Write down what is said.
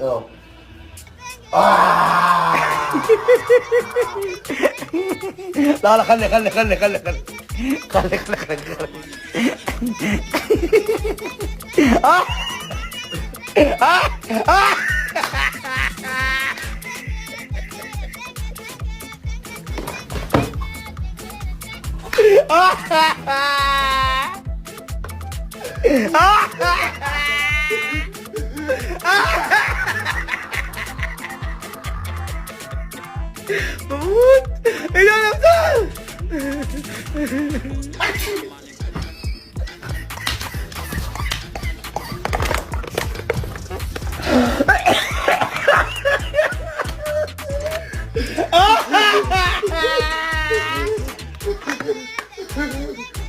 اه لا لا، خلي. آه. آه. آه. بموت. ايه ده يا